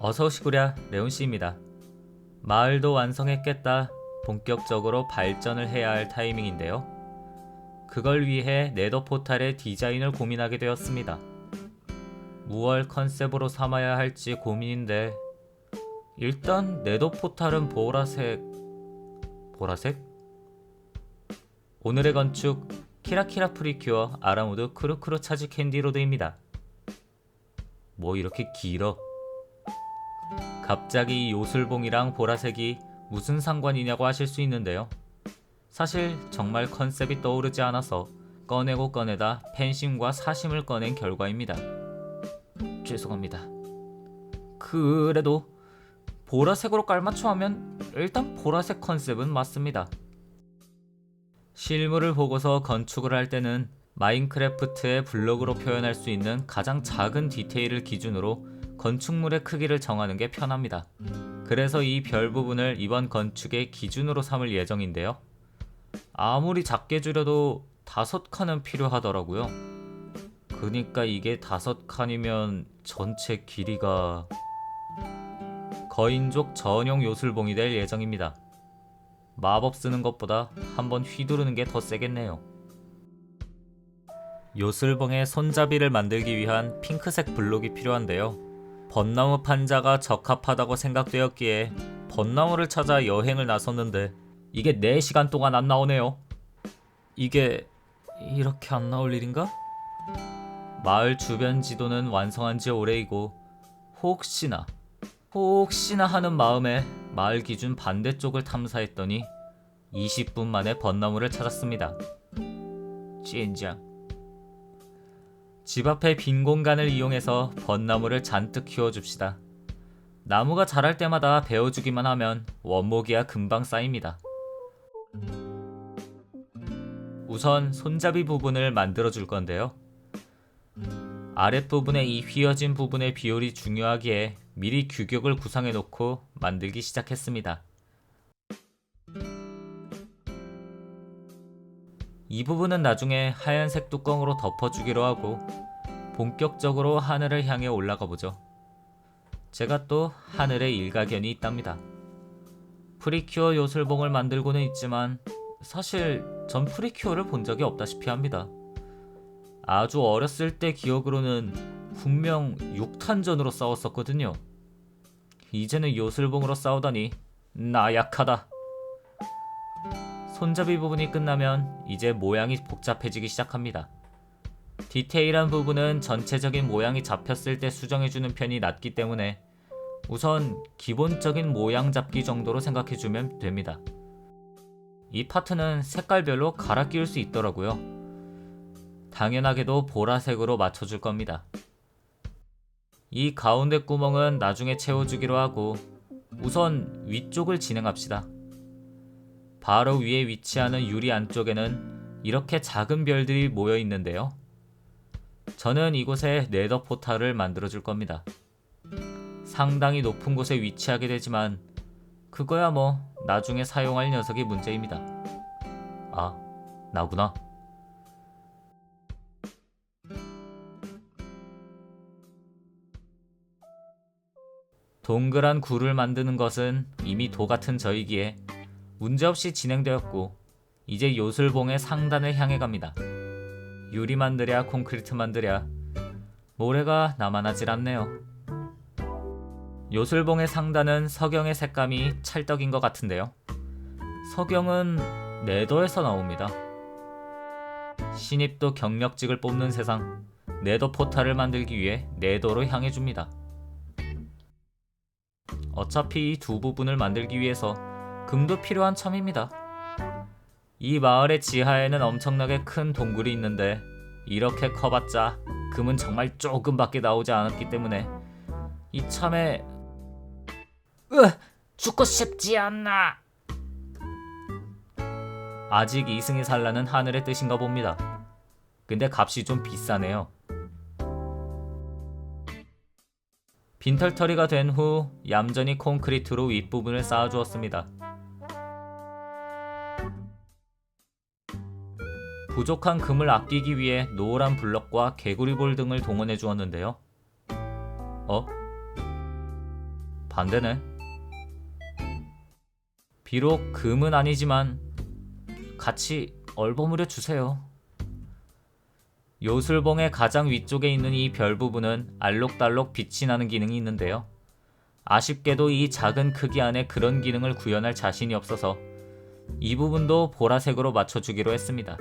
어서오시구랴, 레온씨입니다. 마을도 완성했겠다. 본격적으로 발전을 해야 할 타이밍인데요. 그걸 위해 네더 포탈의 디자인을 고민하게 되었습니다. 무얼 컨셉으로 삼아야 할지 고민인데 일단 네더 포탈은 보라색... 오늘의 건축 키라키라 프리큐어 아라무드 크루크루 차지 캔디로드입니다. 뭐 이렇게 길어? 갑자기 이 요술봉이랑 보라색이 무슨 상관이냐고 하실 수 있는데요. 사실 정말 컨셉이 떠오르지 않아서 꺼내고 꺼내다 팬심과 사심을 꺼낸 결과입니다. 죄송합니다. 그래도 보라색으로 깔맞춤 하면 일단 보라색 컨셉은 맞습니다. 실물을 보고서 건축을 할 때는 마인크래프트의 블록으로 표현할 수 있는 가장 작은 디테일을 기준으로 건축물의 크기를 정하는 게 편합니다. 그래서 이 별 부분을 이번 건축의 기준으로 삼을 예정인데요. 아무리 작게 줄여도 5칸은 필요하더라고요. 그니까 이게 5칸이면 전체 길이가... 거인족 전용 요술봉이 될 예정입니다. 마법 쓰는 것보다 한번 휘두르는 게 더 세겠네요. 요술봉의 손잡이를 만들기 위한 핑크색 블록이 필요한데요. 벚나무 판자가 적합하다고 생각되었기에 벚나무를 찾아 여행을 나섰는데 이게 4시간 동안 안 나오네요. 이게 이렇게 안 나올 일인가? 마을 주변 지도는 완성한 지 오래이고 혹시나 하는 마음에 마을 기준 반대쪽을 탐사했더니 20분 만에 벚나무를 찾았습니다. 찐장. 집 앞의 빈 공간을 이용해서 벚나무를 잔뜩 키워줍시다. 나무가 자랄 때마다 베어주기만 하면 원목이야 금방 쌓입니다. 우선 손잡이 부분을 만들어줄 건데요. 아랫부분의 이 휘어진 부분의 비율이 중요하기에 미리 규격을 구상해 놓고 만들기 시작했습니다. 이 부분은 나중에 하얀색 뚜껑으로 덮어주기로 하고 본격적으로 하늘을 향해 올라가 보죠. 제가 또 하늘에 일가견이 있답니다. 프리큐어 요술봉을 만들고는 있지만 사실 전 프리큐어를 본 적이 없다시피 합니다. 아주 어렸을 때 기억으로는 분명 6탄전으로 싸웠었거든요. 이제는 요술봉으로 싸우다니 나약하다. 손잡이 부분이 끝나면 이제 모양이 복잡해지기 시작합니다. 디테일한 부분은 전체적인 모양이 잡혔을 때 수정해주는 편이 낫기 때문에 우선 기본적인 모양 잡기 정도로 생각해주면 됩니다. 이 파트는 색깔별로 갈아 끼울 수 있더라고요. 당연하게도 보라색으로 맞춰줄 겁니다. 이 가운데 구멍은 나중에 채워주기로 하고 우선 위쪽을 진행합시다. 바로 위에 위치하는 유리 안쪽에는 이렇게 작은 별들이 모여 있는데요. 저는 이곳에 네더 포탈을 만들어줄 겁니다. 상당히 높은 곳에 위치하게 되지만 그거야 뭐 나중에 사용할 녀석이 문제입니다. 아, 나구나. 동그란 굴을 만드는 것은 이미 도 같은 저이기에 문제없이 진행되었고 이제 요술봉의 상단을 향해 갑니다. 유리 만들랴 콘크리트 만들랴 모래가 남아나질 않네요. 요술봉의 상단은 석영의 색감이 찰떡인 것 같은데요. 석영은 네더에서 나옵니다. 신입도 경력직을 뽑는 세상, 네더 포탈을 만들기 위해 네더로 향해 줍니다. 어차피 이 두 부분을 만들기 위해서 금도 필요한 참입니다. 이 마을의 지하에는 엄청나게 큰 동굴이 있는데 이렇게 커봤자 금은 정말 조금밖에 나오지 않았기 때문에 이참에 죽고 싶지 않나. 아직 이승이 살라는 하늘의 뜻인가 봅니다. 근데 값이 좀 비싸네요. 빈털터리가 된 후 얌전히 콘크리트로 윗부분을 쌓아주었습니다. 부족한 금을 아끼기 위해 노란 블럭과 개구리볼 등을 동원해 주었는데요. 반대네. 비록 금은 아니지만 같이 얼버무려 주세요. 요술봉의 가장 위쪽에 있는 이 별 부분은 알록달록 빛이 나는 기능이 있는데요. 아쉽게도 이 작은 크기 안에 그런 기능을 구현할 자신이 없어서 이 부분도 보라색으로 맞춰주기로 했습니다.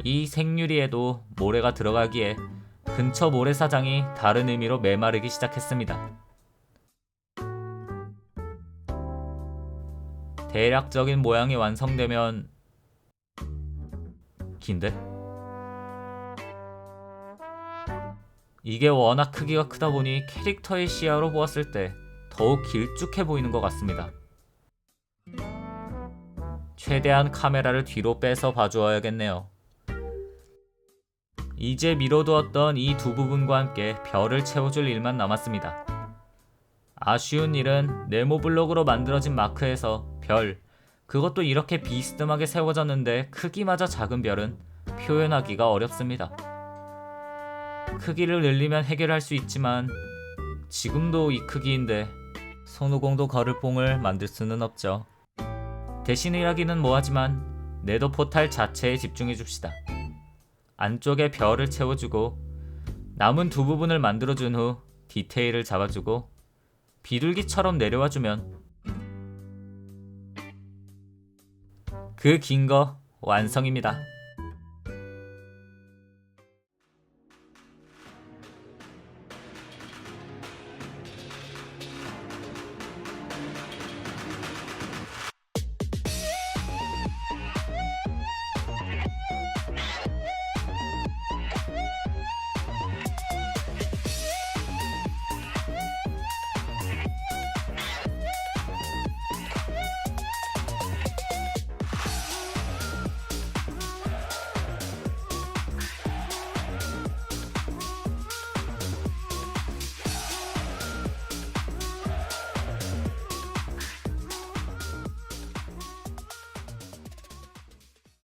이 생유리에도 모래가 들어가기에 근처 모래사장이 다른 의미로 메마르기 시작했습니다. 대략적인 모양이 완성되면 긴데? 이게 워낙 크기가 크다 보니 캐릭터의 시야로 보았을 때 더욱 길쭉해 보이는 것 같습니다. 최대한 카메라를 뒤로 빼서 봐주어야겠네요. 이제 미뤄두었던 이 두 부분과 함께 별을 채워줄 일만 남았습니다. 아쉬운 일은 네모블록으로 만들어진 마크에서 별, 그것도 이렇게 비스듬하게 세워졌는데 크기마저 작은 별은 표현하기가 어렵습니다. 크기를 늘리면 해결할 수 있지만 지금도 이 크기인데 손오공도 걸을 봉을 만들 수는 없죠. 대신 일하기는 뭐하지만 네더 포탈 자체에 집중해 줍시다. 안쪽에 별을 채워주고 남은 두 부분을 만들어준 후 디테일을 잡아주고 비둘기처럼 내려와주면 그 긴 거 완성입니다.